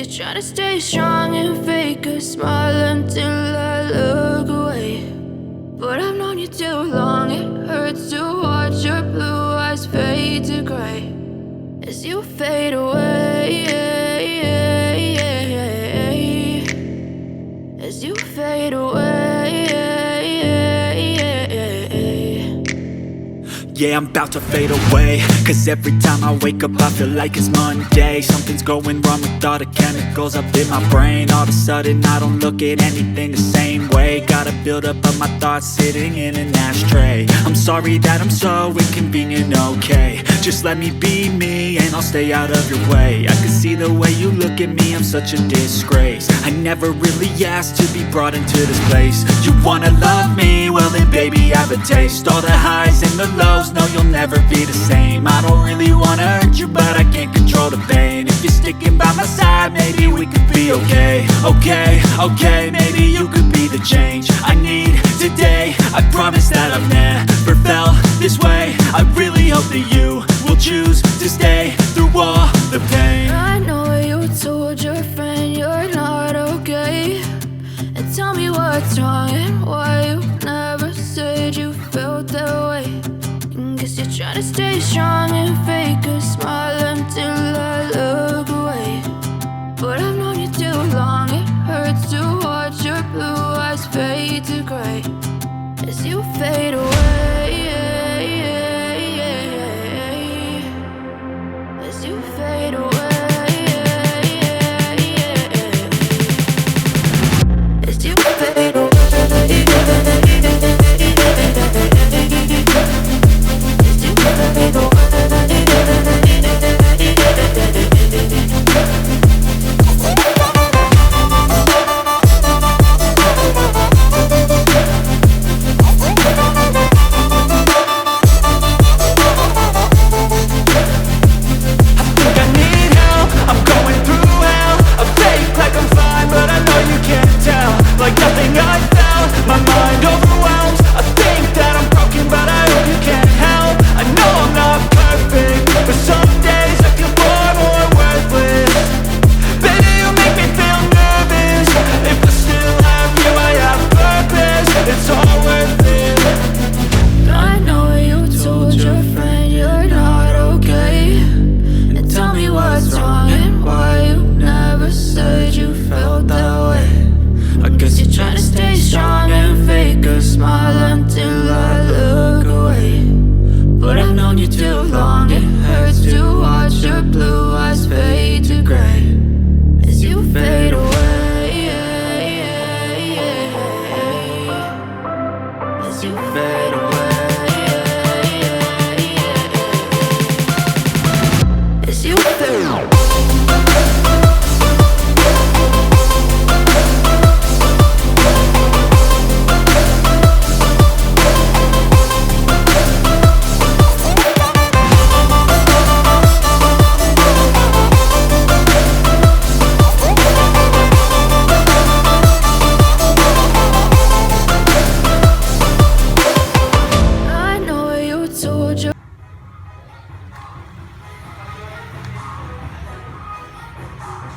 you're trying to stay strong and fake a smile until I look away. But I've known you too long, it hurts to watch your blue eyes fade to gray as you fade away, as you fade away. Yeah, I'm about to fade away, cause every time I wake up I feel like it's Monday. Something's going wrong with all the chemicals up in my brain. All of a sudden I don't look at anything the same way. Gotta build up of my thoughts sitting in an ashtray. I'm sorry that I'm so inconvenient, okay. Just let me be me and I'll stay out of your way. I can see the way you look at me, I'm such a disgrace. I never really asked to be brought into this place. You wanna love me? Well then baby I have a taste. All the highs and the lows, no you'll never be the same. I don't really wanna hurt you but I can't control the pain. If you're sticking by my side maybe we could be okay. Okay, maybe you could be the change I need today. I promise that I've never felt this way. I really hope that you will choose to stay through all the pain. I know you told your friend you're not okay, and tell me what's wrong and why you never said you felt that way. Guess you're trying to stay strong and fake a smile until I look away. But I've known you too long, it hurts to watch your blue eyes fade to gray as you fade away, as you fade away, as you fade away.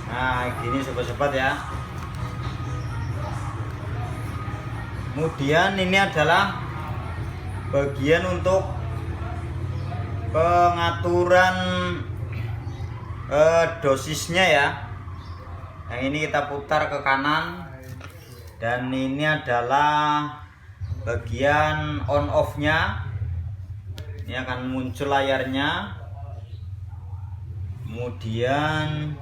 Nah gini sobat-sobat ya. Kemudian ini adalah bagian untuk pengaturan dosisnya ya. Yang ini kita putar ke kanan, dan ini adalah bagian on off nya. Ini akan muncul layarnya. Kemudian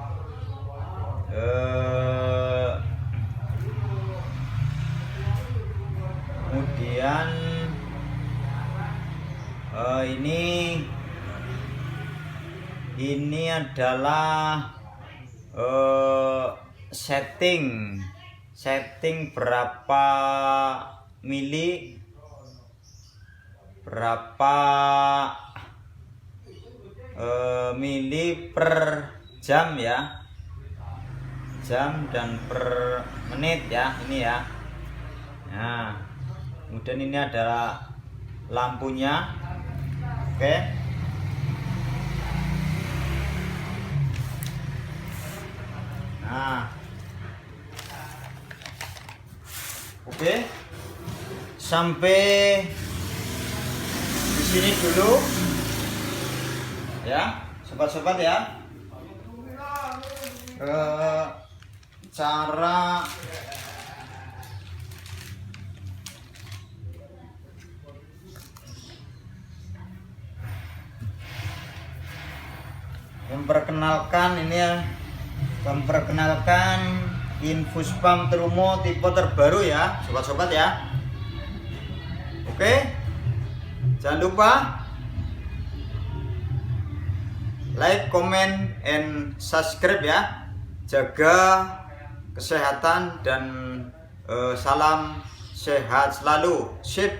ini adalah setting berapa mili per jam ya, jam dan per menit ya, ini ya. Nah kemudian ini adalah lampunya. Oke. Nah Oke, sampai di sini dulu ya sobat-sobat ya. Cara memperkenalkan ini ya, memperkenalkan infus pump Trumo tipe terbaru ya sobat-sobat ya. Oke, jangan lupa like, comment, and subscribe ya. Jaga kesehatan dan salam sehat selalu. Sip.